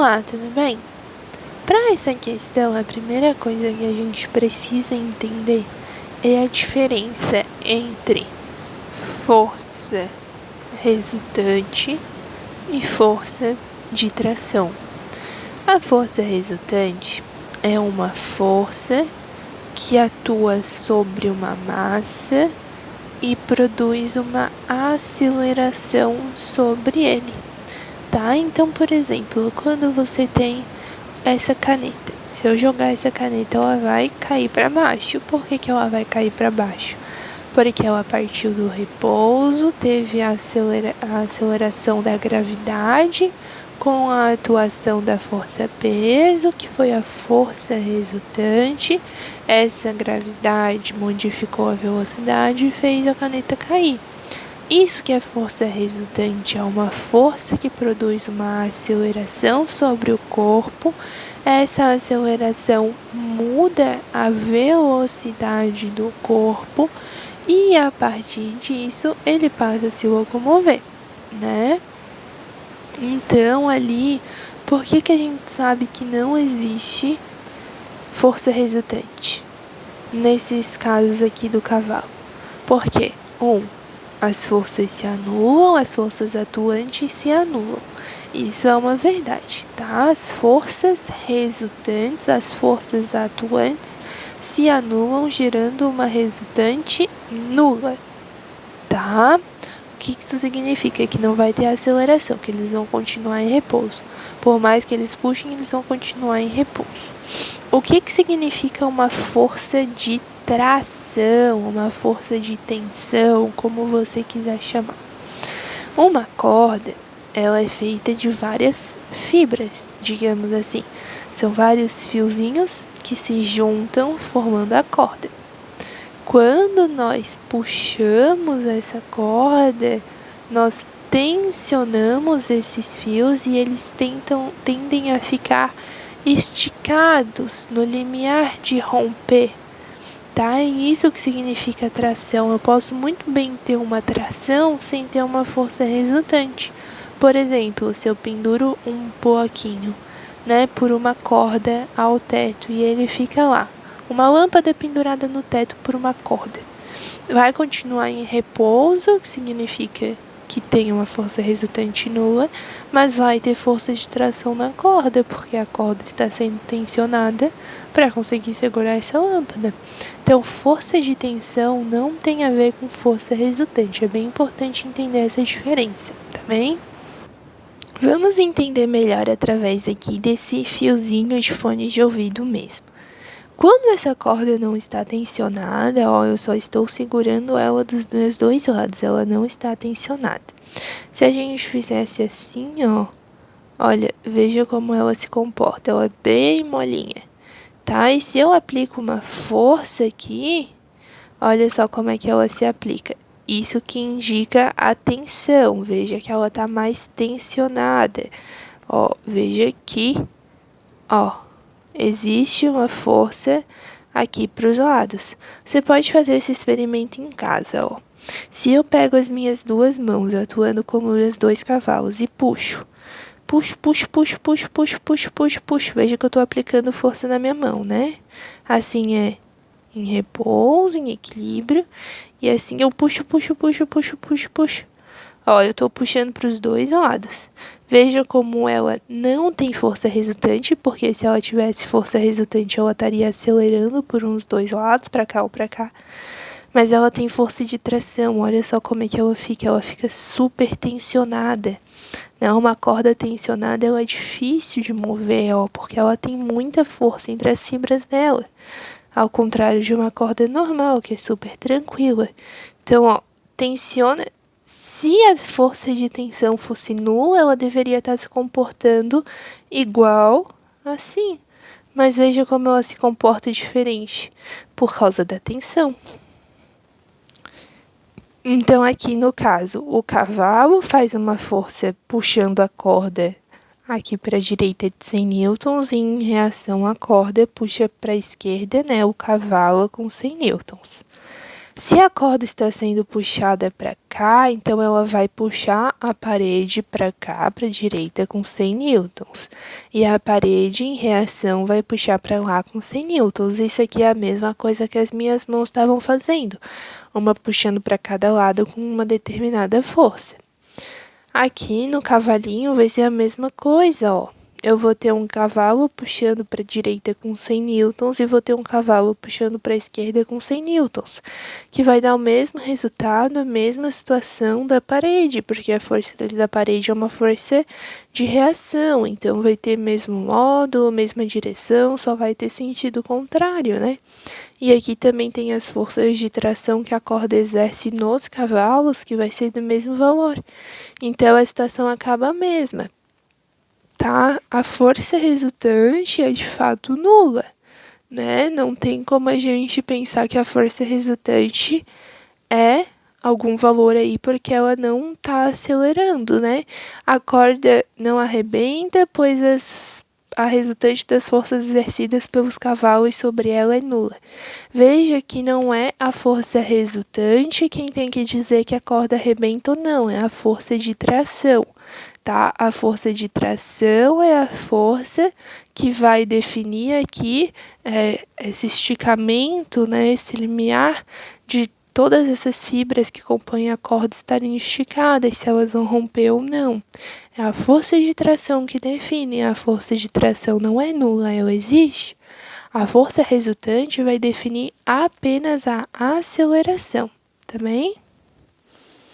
Olá, tudo bem? Para essa questão, a primeira coisa que a gente precisa entender é a diferença entre força resultante e força de tração. A força resultante é uma força que atua sobre uma massa e produz uma aceleração sobre ele, tá? Então, por exemplo, quando você tem essa caneta, se eu jogar essa caneta, ela vai cair para baixo. Por que ela vai cair para baixo? Porque ela partiu do repouso, teve a aceleração da gravidade com a atuação da força-peso, que foi a força resultante. Essa gravidade modificou a velocidade e fez a caneta cair. Isso que é força resultante, é uma força que produz uma aceleração sobre o corpo. Essa aceleração muda a velocidade do corpo e a partir disso ele passa a se locomover, né? Então ali, por que a gente sabe que não existe força resultante nesses casos aqui do cavalo? Porque, as forças se anulam, as forças atuantes se anulam. Isso é uma verdade, tá? As forças resultantes, as forças atuantes se anulam, gerando uma resultante nula, tá? O que isso significa? Que não vai ter aceleração, que eles vão continuar em repouso. Por mais que eles puxem, eles vão continuar em repouso. O que significa uma força de tração, uma força de tensão, como você quiser chamar? Uma corda, ela é feita de várias fibras, digamos assim. São vários fiozinhos que se juntam formando a corda. Quando nós puxamos essa corda, nós tensionamos esses fios e eles tendem a ficar esticados no limiar de romper, tá? É isso que significa tração. Eu posso muito bem ter uma tração sem ter uma força resultante. Por exemplo, se eu penduro um bloquinho, né, por uma corda ao teto e ele fica lá, uma lâmpada pendurada no teto por uma corda, vai continuar em repouso, que significa que tem uma força resultante nula, mas vai ter força de tração na corda, porque a corda está sendo tensionada para conseguir segurar essa lâmpada. Então, força de tensão não tem a ver com força resultante. É bem importante entender essa diferença, tá bem? Vamos entender melhor através aqui desse fiozinho de fone de ouvido mesmo. Quando essa corda não está tensionada, eu só estou segurando ela dos meus dois lados, ela não está tensionada. Se a gente fizesse assim, olha, veja como ela se comporta, ela é bem molinha, tá? E se eu aplico uma força aqui, olha só como é que ela se aplica. Isso que indica a tensão, veja que ela está mais tensionada. Veja aqui, existe uma força aqui para os lados. Você pode fazer esse experimento em casa, Se eu pego as minhas duas mãos, atuando como meus dois cavalos, e puxo, puxo. Veja que eu estou aplicando força na minha mão, né? Assim é em repouso, em equilíbrio. E assim eu puxo. Eu estou puxando para os dois lados. Veja como ela não tem força resultante, porque se ela tivesse força resultante, ela estaria acelerando por uns dois lados, para cá ou para cá. Mas ela tem força de tração, olha só como é que ela fica super tensionada. Uma corda tensionada, ela é difícil de mover, porque ela tem muita força entre as fibras dela. Ao contrário de uma corda normal, que é super tranquila. Então, tensiona. Se a força de tensão fosse nula, ela deveria estar se comportando igual assim. Mas veja como ela se comporta diferente, por causa da tensão. Então, aqui no caso, o cavalo faz uma força puxando a corda aqui para a direita de 100 newtons e em reação a corda puxa para a esquerda, o cavalo com 100 newtons. Se a corda está sendo puxada para cá, então ela vai puxar a parede para cá, para a direita, com 100 newtons. E a parede, em reação, vai puxar para lá com 100 newtons. Isso aqui é a mesma coisa que as minhas mãos estavam fazendo. Uma puxando para cada lado com uma determinada força. Aqui no cavalinho vai ser a mesma coisa, ó. Eu vou ter um cavalo puxando para a direita com 100 newtons e vou ter um cavalo puxando para a esquerda com 100 newtons, que vai dar o mesmo resultado, a mesma situação da parede, porque a força da parede é uma força de reação, então vai ter mesmo modo, mesma direção, só vai ter sentido contrário, né? E aqui também tem as forças de tração que a corda exerce nos cavalos, que vai ser do mesmo valor. Então a situação acaba a mesma. Tá? A força resultante é de fato nula, né? Não tem como a gente pensar que a força resultante é algum valor aí, porque ela não tá acelerando, né? A corda não arrebenta, pois a resultante das forças exercidas pelos cavalos sobre ela é nula. Veja que não é a força resultante quem tem que dizer que a corda arrebenta ou não, é a força de tração. Tá? A força de tração é a força que vai definir aqui esse esticamento, né, esse limiar de todas essas fibras que compõem a corda estarem esticadas, se elas vão romper ou não. É a força de tração que define, a força de tração não é nula, ela existe. A força resultante vai definir apenas a aceleração, tá bem?